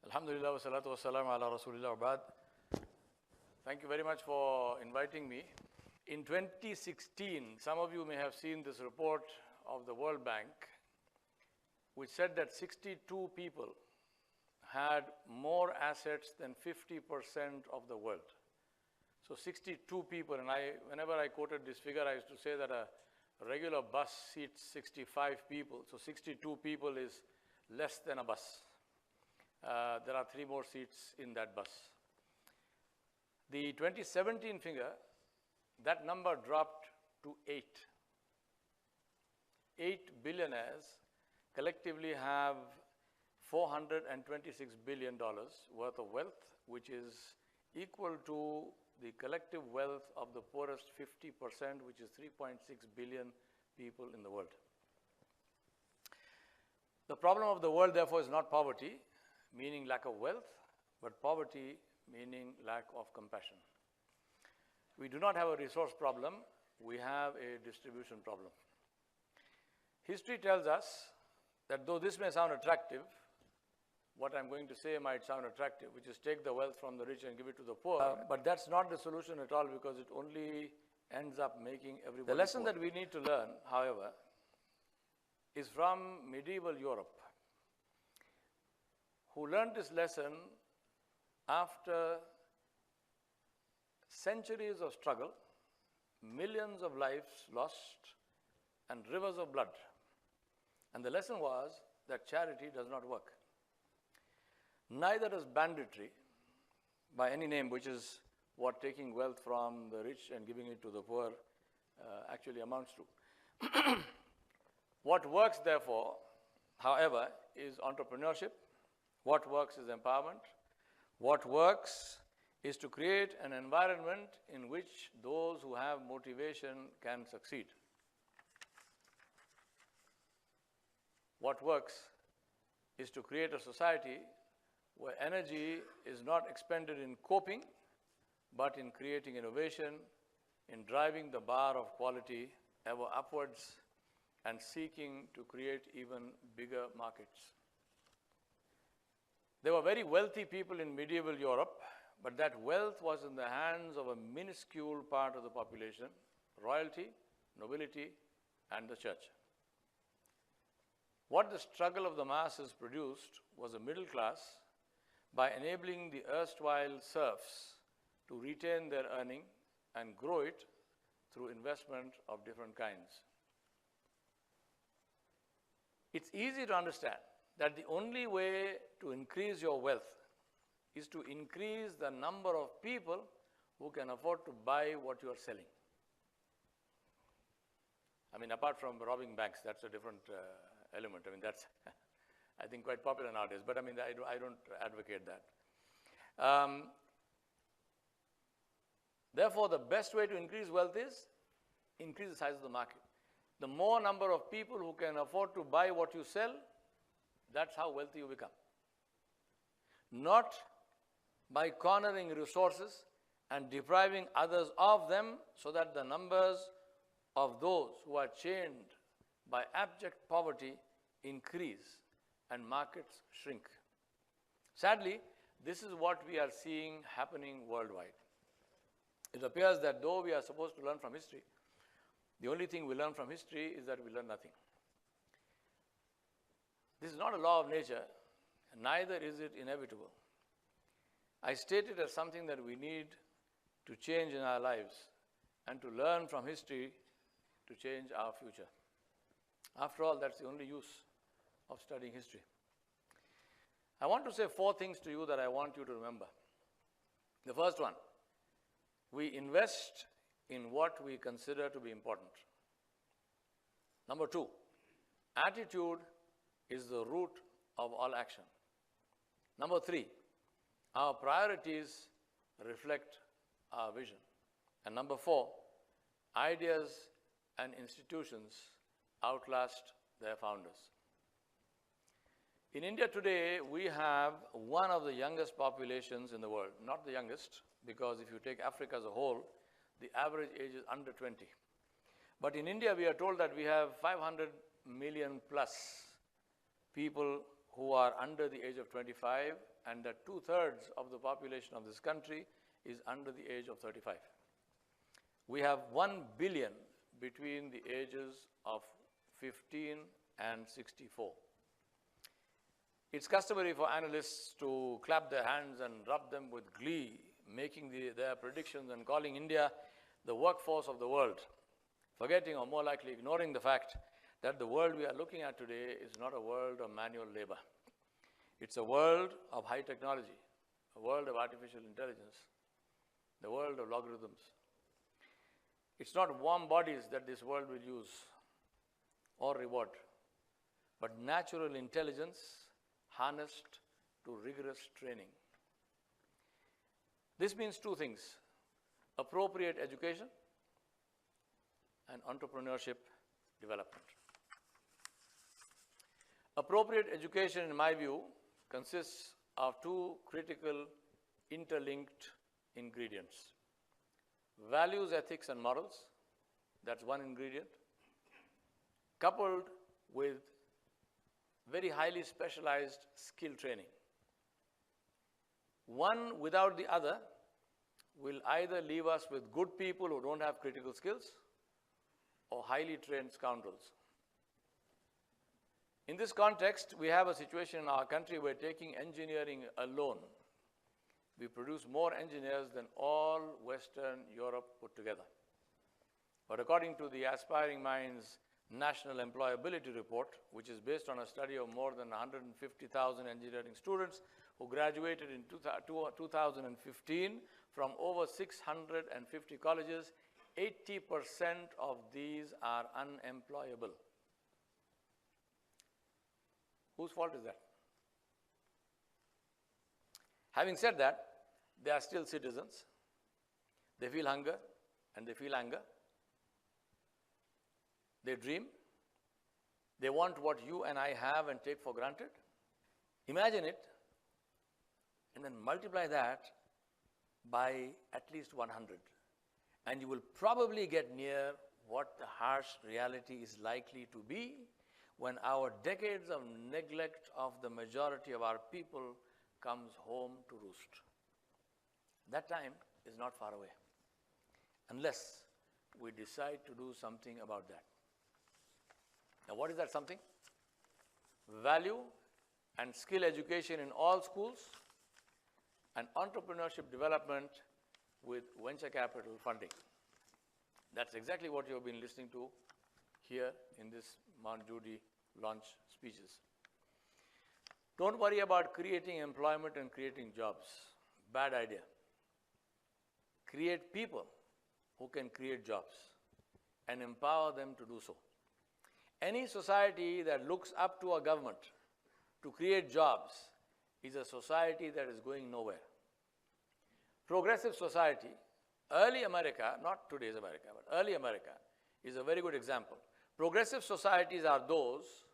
Alhamdulillah wa salatu wa salam ala Rasulillah wa ba'd. Thank you very much for inviting me. In 2016, some of you may have seen this report of the World Bank, which said that 62 people had more assets than 50% of the world. So 62 people, and whenever I quoted this figure, I used to say that a regular bus seats 65 people. So 62 people is less than a bus. There are 3 more seats in that bus. The 2017 figure, that number dropped to 8. 8 billionaires collectively have $426 billion worth of wealth, which is equal to the collective wealth of the poorest 50%, which is 3.6 billion people in the world. The problem of the world, therefore, is not poverty, meaning lack of wealth, but poverty, meaning lack of compassion. We do not have a resource problem, we have a distribution problem. History tells us that though this may sound attractive, what I'm going to say might sound attractive, which is take the wealth from the rich and give it to the poor, but that's not the solution at all, because it only ends up making everybody The lesson poor. That we need to learn, however, is from medieval Europe, who learned this lesson after centuries of struggle, millions of lives lost, and rivers of blood. And the lesson was that charity does not work. Neither does banditry, by any name, which is what taking wealth from the rich and giving it to the poor actually amounts to. What works, therefore, however, is entrepreneurship. What works is empowerment. What works is to create an environment in which those who have motivation can succeed. What works is to create a society where energy is not expended in coping, but in creating innovation, in driving the bar of quality ever upwards, and seeking to create even bigger markets. There were very wealthy people in medieval Europe, but that wealth was in the hands of a minuscule part of the population, royalty, nobility, and the church. What the struggle of the masses produced was a middle class by enabling the erstwhile serfs to retain their earning and grow it through investment of different kinds. It's easy to understand that the only way to increase your wealth is to increase the number of people who can afford to buy what you are selling. I mean, apart from robbing banks, that's a different element. I mean, that's, I think, quite popular nowadays. But I mean, I don't advocate that. Therefore, the best way to increase wealth is increase the size of the market. The more number of people who can afford to buy what you sell, that's how wealthy you become. Not by cornering resources and depriving others of them so that the numbers of those who are chained by abject poverty increase and markets shrink. Sadly, this is what we are seeing happening worldwide. It appears that though we are supposed to learn from history, the only thing we learn from history is that we learn nothing. This is not a law of nature, and neither is it inevitable. I state it as something that we need to change in our lives and to learn from history to change our future. After all, that's the only use of studying history. I want to say 4 things to you that I want you to remember. The first one, we invest in what we consider to be important. Number 2, attitude is the root of all action. Number 3, our priorities reflect our vision. And number 4, ideas and institutions outlast their founders. In India today, we have one of the youngest populations in the world. Not the youngest, because if you take Africa as a whole, the average age is under 20. But in India, we are told that we have 500 million plus people who are under the age of 25, and that 2/3 of the population of this country is under the age of 35. We have 1 billion between the ages of 15 and 64. It's customary for analysts to clap their hands and rub them with glee, making their predictions and calling India the workforce of the world, forgetting or more likely ignoring the fact that the world we are looking at today is not a world of manual labor. It's a world of high technology, a world of artificial intelligence, the world of logarithms. It's not warm bodies that this world will use or reward, but natural intelligence harnessed to rigorous training. This means two things: appropriate education and entrepreneurship development. Appropriate education, in my view, consists of two critical interlinked ingredients. Values, ethics, and morals, that's one ingredient, coupled with very highly specialized skill training. One without the other will either leave us with good people who don't have critical skills or highly trained scoundrels. In this context, we have a situation in our country where, taking engineering alone, we produce more engineers than all Western Europe put together. But according to the Aspiring Minds National Employability Report, which is based on a study of more than 150,000 engineering students who graduated in 2015 from over 650 colleges, 80% of these are unemployable. Whose fault is that? Having said that, they are still citizens. They feel hunger and they feel anger. They dream. They want what you and I have and take for granted. Imagine it and then multiply that by at least 100. And you will probably get near what the harsh reality is likely to be when our decades of neglect of the majority of our people comes home to roost. That time is not far away, unless we decide to do something about that. Now, what is that something? Value and skill education in all schools, and entrepreneurship development with venture capital funding. That's exactly what you have been listening to here in this Mount Judi launch speeches. Don't worry about creating employment and creating jobs. Bad idea. Create people who can create jobs and empower them to do so. Any society that looks up to a government to create jobs is a society that is going nowhere. Progressive society, early America, not today's America, but early America, is a very good example. Progressive societies are those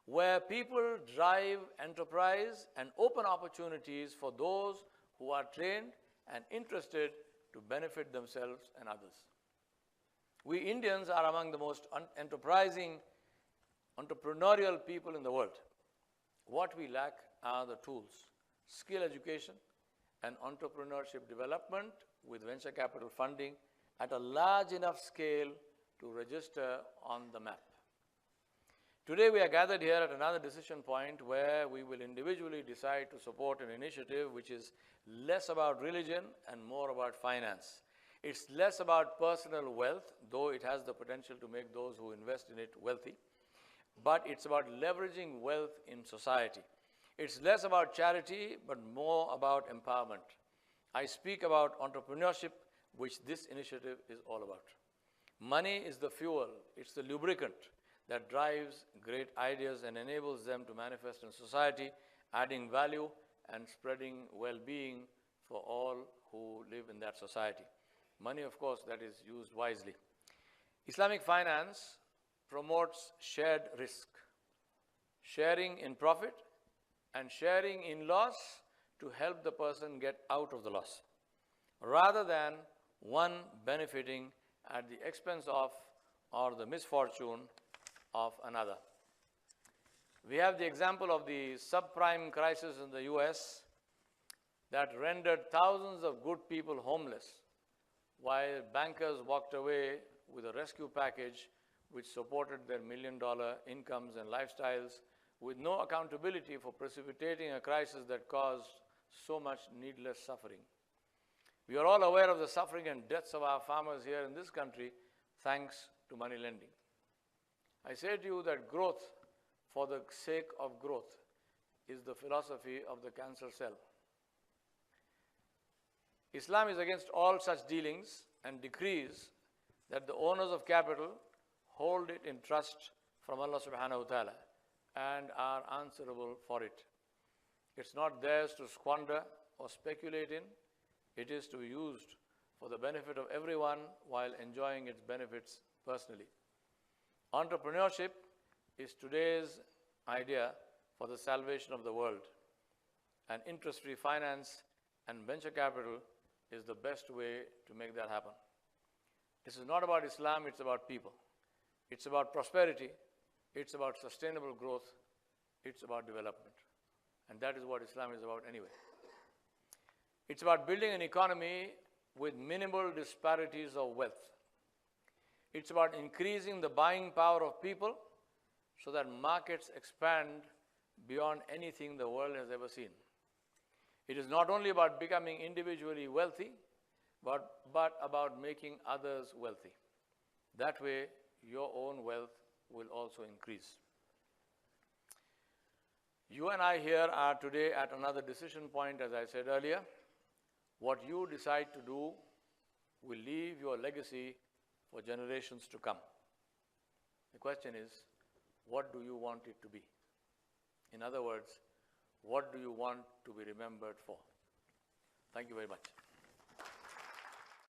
where people drive enterprise and open opportunities for those who are trained and interested to benefit themselves and others. We Indians are among the most enterprising, entrepreneurial people in the world. What we lack are the tools: skill education and entrepreneurship development with venture capital funding at a large enough scale to register on the map. Today we are gathered here at another decision point where we will individually decide to support an initiative which is less about religion and more about finance. It's less about personal wealth, though it has the potential to make those who invest in it wealthy, but it's about leveraging wealth in society. It's less about charity, but more about empowerment. I speak about entrepreneurship, which this initiative is all about. Money is the fuel, it's the lubricant that drives great ideas and enables them to manifest in society, adding value and spreading well-being for all who live in that society. Money, of course, that is used wisely. Islamic finance promotes shared risk, sharing in profit and sharing in loss to help the person get out of the loss, rather than one benefiting at the expense of or the misfortune of another. We have the example of the subprime crisis in the US that rendered thousands of good people homeless, while bankers walked away with a rescue package which supported their million-dollar incomes and lifestyles with no accountability for precipitating a crisis that caused so much needless suffering. We are all aware of the suffering and deaths of our farmers here in this country thanks to money lending. I say to you that growth for the sake of growth is the philosophy of the cancer cell. Islam is against all such dealings and decrees that the owners of capital hold it in trust from Allah subhanahu wa ta'ala and are answerable for it. It's not theirs to squander or speculate in. It is to be used for the benefit of everyone while enjoying its benefits personally. Entrepreneurship is today's idea for the salvation of the world, and interest-free finance and venture capital is the best way to make that happen. This is not about Islam, it's about people. It's about prosperity, it's about sustainable growth, it's about development. And that is what Islam is about anyway. It's about building an economy with minimal disparities of wealth. It's about increasing the buying power of people so that markets expand beyond anything the world has ever seen. It is not only about becoming individually wealthy, but about making others wealthy. That way, your own wealth will also increase. You and I here are today at another decision point, as I said earlier. What you decide to do will leave your legacy for generations to come. The question is, what do you want it to be? In other words, what do you want to be remembered for? Thank you very much.